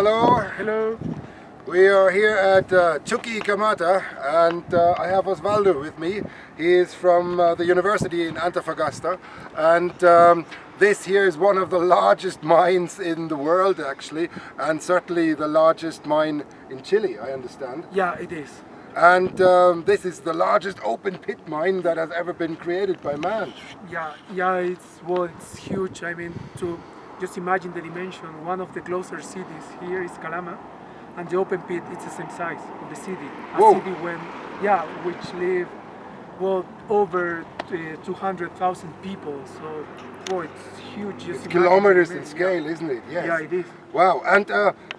hello. Hello. We are here at Chuquicamata, and I have Osvaldo with me. He is from the university in Antofagasta, and this here is one of the largest mines in the world, actually, and certainly the largest mine in Chile, I understand. Yeah, it is. And this is the largest open pit mine that has ever been created by man. Yeah, it's huge. I mean, to just imagine the dimension. One of the closer cities here is Calama, and the open pit it's the same size of the city. Whoa. City which live over 200,000 people. So, it's huge. Just It's imagine kilometers the in dimension. scale, isn't it? Yes. Yeah, it is. Wow, and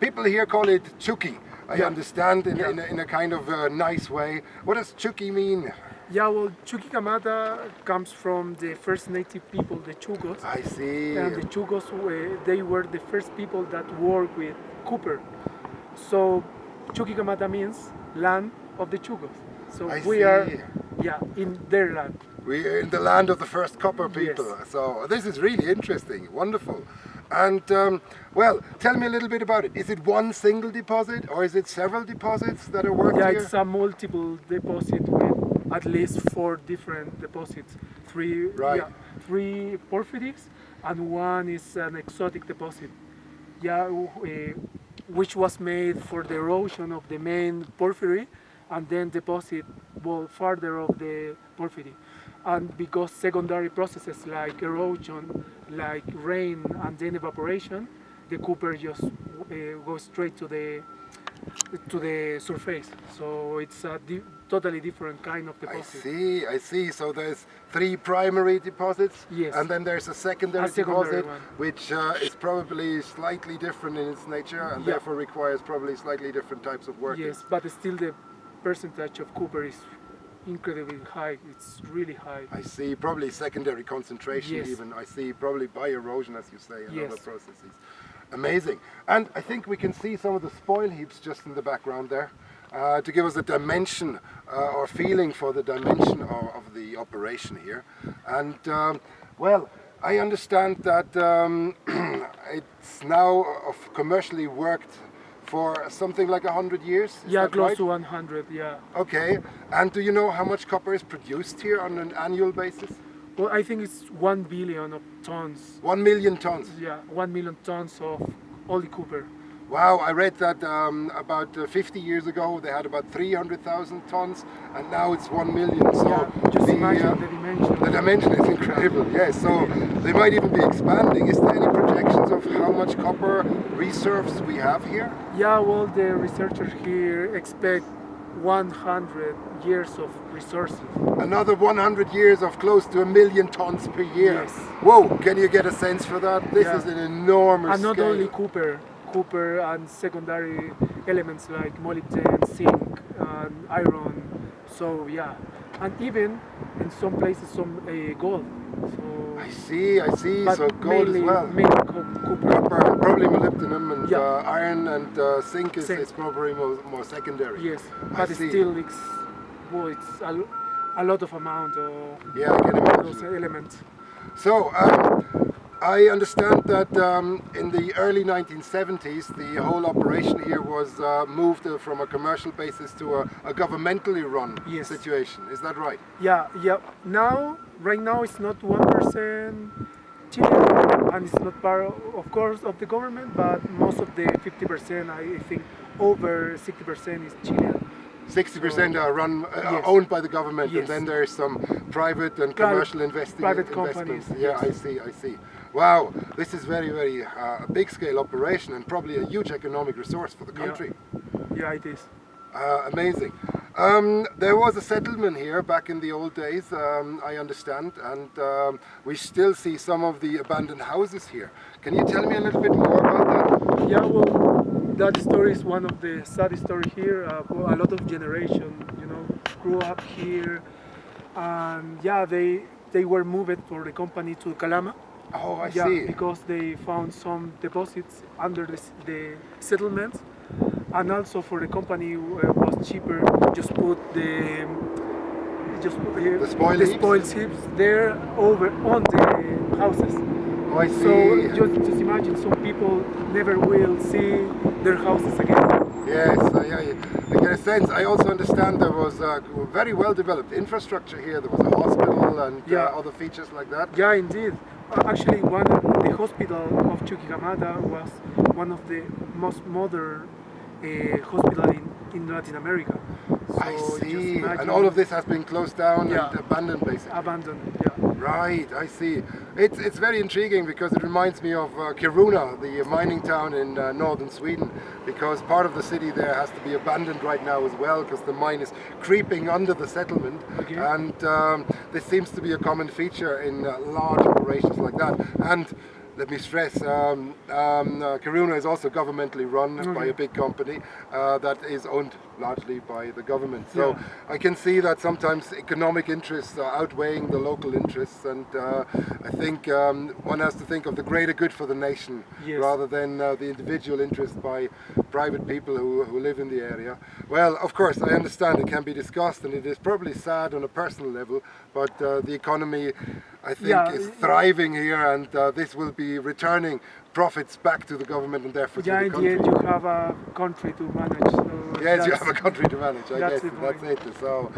people here call it Chuqui. I Yeah. understand in, Yeah. in a kind of nice way. What does Chuqui mean? Yeah, well, Chuquicamata comes from the first native people, the Chugos. I see. And the Chugos, they were the first people that worked with copper. So Chuquicamata means land of the Chugos. So I we see. are, in their land. We're in the land of the first copper people. Yes. So this is really interesting, wonderful. And well, tell me a little bit about it. Is it one single deposit or is it several deposits that are worked Yeah, here? it's a multiple deposit with at least 4 different deposits. Three porphyries and one is an exotic deposit. Yeah, which was made for the erosion of the main porphyry and then deposit farther of the porphyry. And because secondary processes like erosion, like rain and then evaporation, the copper just goes straight to the surface. So it's a totally different kind of deposit. I see. So there's 3 primary deposits, Yes. and then there's a secondary secondary deposit, one. which is probably slightly different in its nature, and Yeah. therefore requires probably slightly different types of working. Yes, but still the percentage of copper is incredibly high. It's really high. I see, probably secondary concentration Yes. even. I see, probably by erosion, as you say, and Yes. other processes. Amazing. And I think we can see some of the spoil heaps just in the background there to give us a dimension or feeling for the dimension of the operation here. And well, I understand that it's now commercially worked for something like 100 years? Is Yeah, that close right? to 100, yeah. Okay, and do you know how much copper is produced here on an annual basis? Well, I think it's 1 billion of tons. 1 million tons. Yeah, 1 million tons of all the copper. Wow, I read that about 50 years ago they had about 300,000 tons, and now it's 1 million. So Yeah, just imagine the dimension. the dimension is incredible. Yes, so they might even be expanding. Is there any projections of how much copper reserves we have here? Yeah, well, the researchers here expect 100 years of resources. Another 100 years of close to 1 million tons per year. Yes. Whoa, can you get a sense for that? This Yeah. is an enormous And not scale. only copper and secondary elements like molybdenum, zinc, and iron. So yeah, and even in some places some gold. So I see, but so gold mainly, as well. mainly copper. Copper, probably molybdenum, and Yeah. iron and zinc is Zinc. probably more secondary. Yes, I but see. still it's a lot of amount of Yeah, I can those imagine. elements. So, I understand that in the early 1970s, the whole operation here was moved from a commercial basis to a governmentally run Yes. situation. Is that right? Yeah. Right now it's not 1% Chilean, and it's not part, of course, of the government, but most of the 50%, I think, over 60% is Chilean. 60% are run, Yes. owned by the government, and Yes. then there's some private and commercial private investments. companies, Yeah, yes. I see. Wow, this is very a big scale operation and probably a huge economic resource for the country. Yeah, it is. Amazing. There was a settlement here back in the old days, I understand, and we still see some of the abandoned houses here. Can you tell me a little bit more about that? Yeah, well, that story is one of the sad stories here. A lot of generation, grew up here, and yeah, they were moved for the company to Calama. Oh, I Yeah, see. because they found some deposits under the settlement, and also for the company was cheaper. Just put the spoil heaps? spoil heaps there over on the houses. Oh, I see. So just imagine, some people never will see their houses again. Yes, I get a sense. I also understand there was a very well developed infrastructure here. There was a hospital and other features like that. Yeah, indeed. Actually, the hospital of Chuquicamata was one of the most modern hospital in Latin America. So I see. And all of this has been closed down and abandoned, basically. Abandoned, yeah. Right, I see. It's very intriguing because it reminds me of Kiruna, the mining town in northern Sweden, because part of the city there has to be abandoned right now as well because the mine is creeping under the settlement. Okay. And this seems to be a common feature in large operations like that. And let me stress, Kiruna is also governmentally run by a big company that is owned largely by the government. So I can see that sometimes economic interests are outweighing the local interests, and I think one has to think of the greater good for the nation rather than the individual interest by private people who live in the area. Well, of course, I understand it can be discussed, and it is probably sad on a personal level, but the economy, I think, is thriving here, and this will be returning profits back to the government and therefore to the country. In the end you have a country to manage. So yes, you have a country to manage, I guess, that's it. So,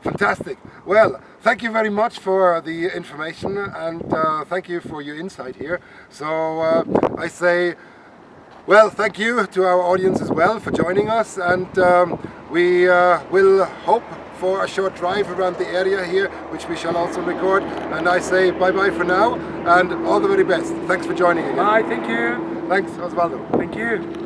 fantastic. Well, thank you very much for the information, and thank you for your insight here. So, I say, well, thank you to our audience as well for joining us, and we will hope for a short drive around the area here, which we shall also record. And I say bye-bye for now, and all the very best. Thanks for joining again. Bye, thank you. Thanks, Osvaldo. Thank you.